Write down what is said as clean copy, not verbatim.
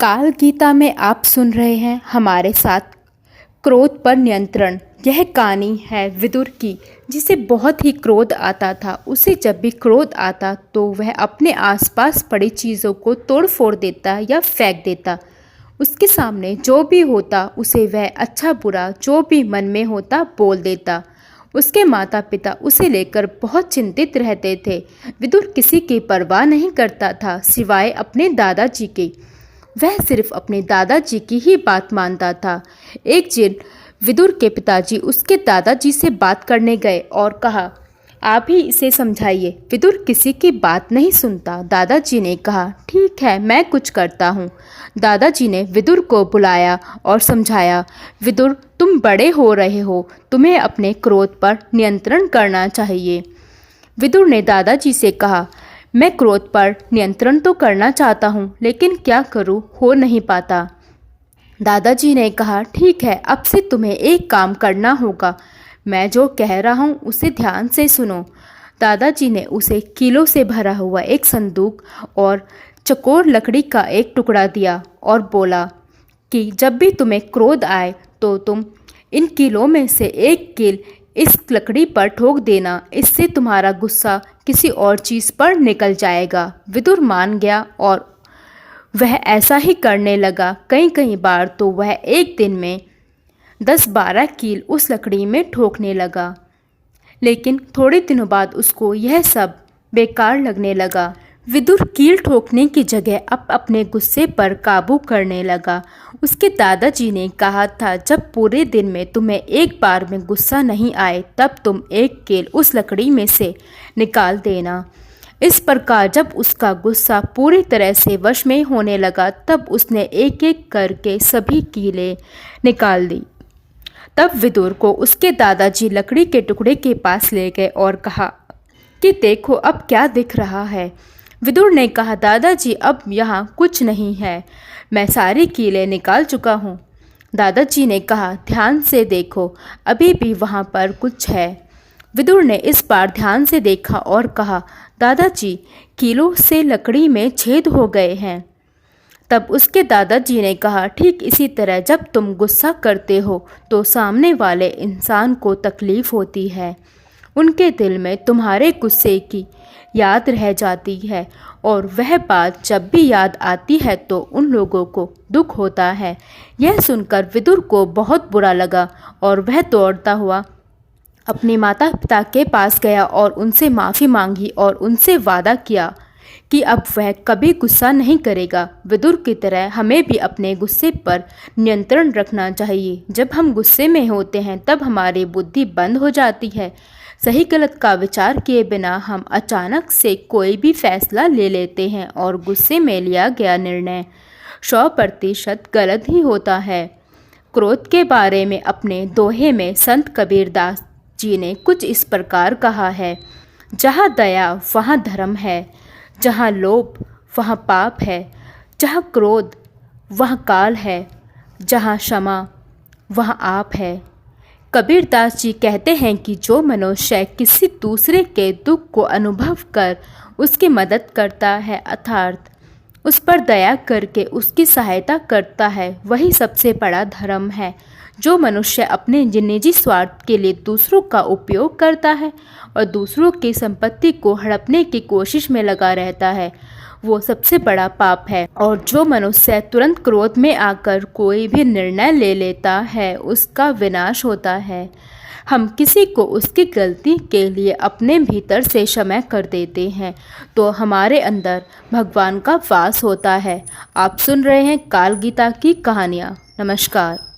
काल गीता में आप सुन रहे हैं हमारे साथ क्रोध पर नियंत्रण। यह कहानी है विदुर की, जिसे बहुत ही क्रोध आता था। उसे जब भी क्रोध आता तो वह अपने आसपास पड़ी चीज़ों को तोड़ फोड़ देता या फेंक देता। उसके सामने जो भी होता उसे वह अच्छा बुरा जो भी मन में होता बोल देता। उसके माता पिता उसे लेकर बहुत चिंतित रहते थे। विदुर किसी की परवाह नहीं करता था सिवाय अपने दादाजी के। वह सिर्फ अपने दादाजी की ही बात मानता था। एक दिन विदुर के पिताजी उसके दादाजी से बात करने गए और कहा, आप ही इसे समझाइए, विदुर किसी की बात नहीं सुनता। दादाजी ने कहा, ठीक है, मैं कुछ करता हूँ। दादाजी ने विदुर को बुलाया और समझाया, विदुर तुम बड़े हो रहे हो, तुम्हें अपने क्रोध पर नियंत्रण करना चाहिए। विदुर ने दादाजी से कहा, मैं क्रोध पर नियंत्रण तो करना चाहता हूँ, लेकिन क्या करूँ, हो नहीं पाता। दादाजी ने कहा, ठीक है, अब से तुम्हें एक काम करना होगा। मैं जो कह रहा हूँ उसे ध्यान से सुनो। दादाजी ने उसे कीलों से भरा हुआ एक संदूक और चकोर लकड़ी का एक टुकड़ा दिया और बोला कि जब भी तुम्हें क्रोध आए तो तुम इन कीलों में से एक कील इस लकड़ी पर ठोक देना। इससे तुम्हारा गुस्सा किसी और चीज़ पर निकल जाएगा। विदुर मान गया और वह ऐसा ही करने लगा। कई बार तो वह एक दिन में 10-12 कील उस लकड़ी में ठोकने लगा, लेकिन थोड़े दिनों बाद उसको यह सब बेकार लगने लगा। विदुर कील ठोकने की जगह अब अपने गुस्से पर काबू करने लगा। उसके दादाजी ने कहा था, जब पूरे दिन में तुम्हें एक बार में गुस्सा नहीं आए तब तुम एक कील उस लकड़ी में से निकाल देना। इस प्रकार जब उसका गुस्सा पूरी तरह से वश में होने लगा तब उसने एक एक करके सभी कीलें निकाल दी। तब विदुर को उसके दादाजी लकड़ी के टुकड़े के पास ले गए और कहा कि देखो अब क्या दिख रहा है। विदुर ने कहा, दादाजी अब यहाँ कुछ नहीं है, मैं सारी कीलें निकाल चुका हूँ। दादाजी ने कहा, ध्यान से देखो, अभी भी वहाँ पर कुछ है। विदुर ने इस बार ध्यान से देखा और कहा, दादाजी कीलों से लकड़ी में छेद हो गए हैं। तब उसके दादाजी ने कहा, ठीक इसी तरह जब तुम गुस्सा करते हो तो सामने वाले इंसान को तकलीफ़ होती है। उनके दिल में तुम्हारे गुस्से की याद रह जाती है और वह बात जब भी याद आती है तो उन लोगों को दुख होता है। यह सुनकर विदुर को बहुत बुरा लगा और वह दौड़ता हुआ अपने माता पिता के पास गया और उनसे माफ़ी मांगी और उनसे वादा किया कि अब वह कभी गुस्सा नहीं करेगा। विदुर की तरह हमें भी अपने गुस्से पर नियंत्रण रखना चाहिए। जब हम गुस्से में होते हैं तब हमारी बुद्धि बंद हो जाती है। सही गलत का विचार किए बिना हम अचानक से कोई भी फैसला ले लेते हैं और गुस्से में लिया गया निर्णय 100% गलत ही होता है। क्रोध के बारे में अपने दोहे में संत कबीरदास जी ने कुछ इस प्रकार कहा है, जहाँ दया वहाँ धर्म है, जहाँ लोभ वहाँ पाप है, जहाँ क्रोध वहाँ काल है, जहाँ क्षमा वहाँ आप है। कबीरदास जी कहते हैं कि जो मनुष्य किसी दूसरे के दुख को अनुभव कर उसकी मदद करता है अर्थात उस पर दया करके उसकी सहायता करता है, वही सबसे बड़ा धर्म है। जो मनुष्य अपने निजी स्वार्थ के लिए दूसरों का उपयोग करता है और दूसरों की संपत्ति को हड़पने की कोशिश में लगा रहता है, वो सबसे बड़ा पाप है। और जो मनुष्य तुरंत क्रोध में आकर कोई भी निर्णय ले लेता है उसका विनाश होता है। हम किसी को उसकी गलती के लिए अपने भीतर से क्षमा कर देते हैं तो हमारे अंदर भगवान का वास होता है। आप सुन रहे हैं काल गीता की कहानियाँ। नमस्कार।